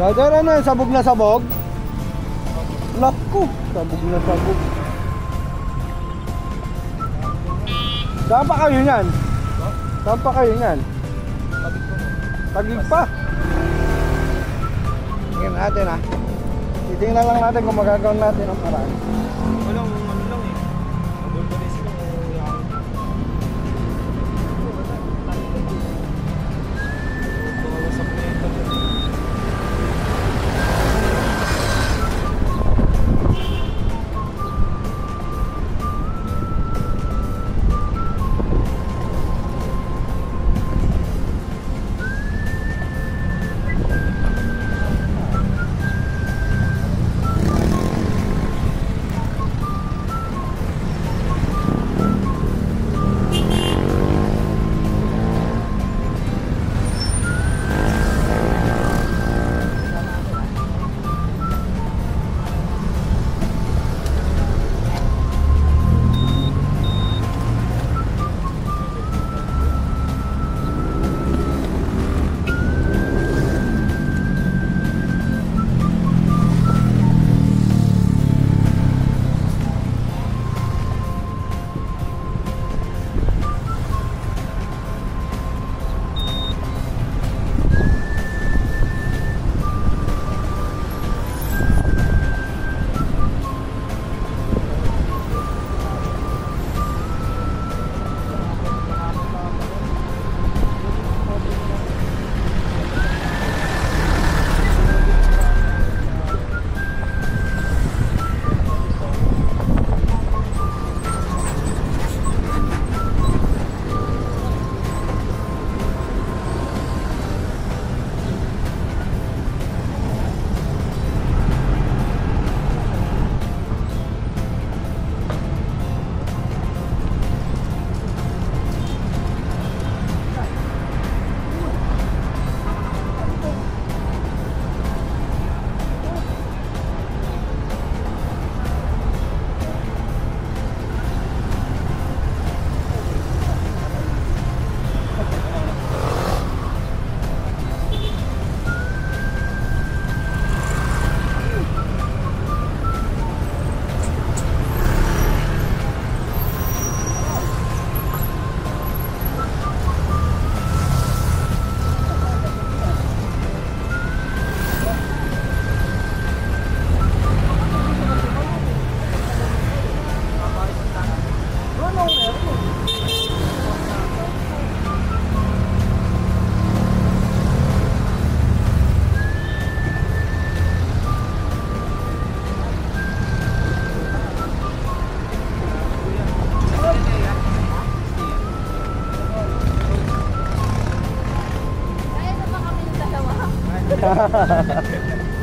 Brother, ano yan? Sabog na sabog? Lako, sabog na sabog. Saan pa kayo yan? Saan pa kayo yan? Tagig pa. Tingnan natin ha. Titingnan lang natin kung magagawin natin ang paraan. Walang ano lang eh. Doon sila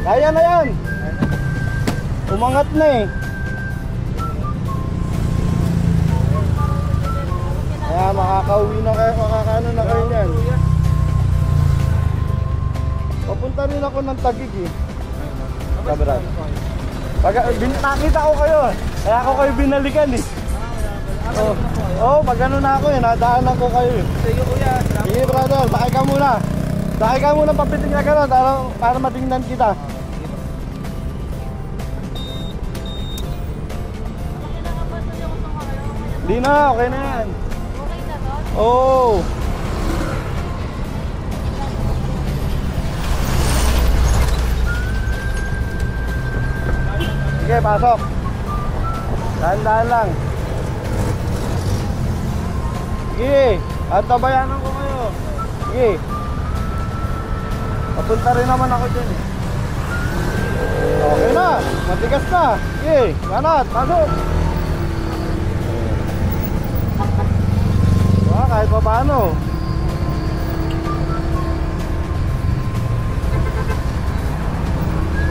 Kaya na yan. Umangat na eh. Kaya makakauwi na kayo, makakano na kayo yan. Papunta rin ako ng Tagig eh. Kabrad. Nakita ko kayo. Kaya ako kayo binalikan eh. Pag ano na ako eh, nadaanan ko kayo eh. Sige brother, sakay ka muna. Sakay ka muna papiting na gano'n para matingnan kita. Di na, okay na yan. Okay na to? Oo. Sige, pasok. Dahan-dahan lang. Sige, at tabayanan ko kayo. Sige. Papunta rin naman ako dyan eh. Okay na, matigas na. Sige, ganat, pasok. Kahit pa paano.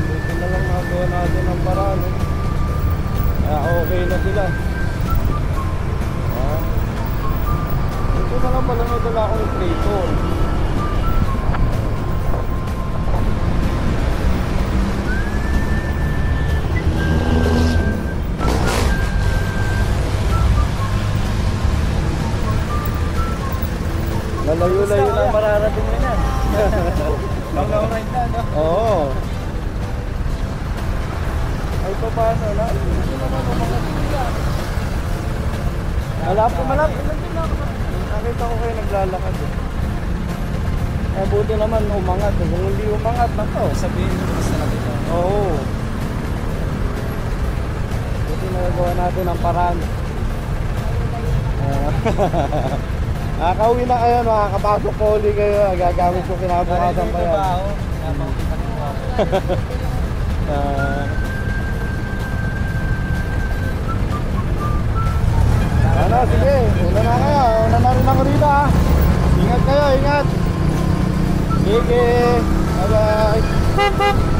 Dito na lang nagawa natin ang paraan eh. Kaya okay na sila. Dito na lang pala nadala akong traitor. Malayo-layo na mararating na yan. Long ride na, no? Oo. Ay pa paano na? Hindi naman umangat sila. Malapit. Nakita ko kayo naglalakad eh. Eh buti naman umangat eh. Kung hindi umangat, nako. Sabihin mo, basta na dito. Oo. Buti nagagawa natin ang paraan. Nakakauwi na kayo, makakapasok ko ulit kayo. Gagamit ko kinabukasan pa yan. Ano, sige, una na kayo. Una na rin ako rito ha. Ingat kayo, ingat. Sige, bye bye.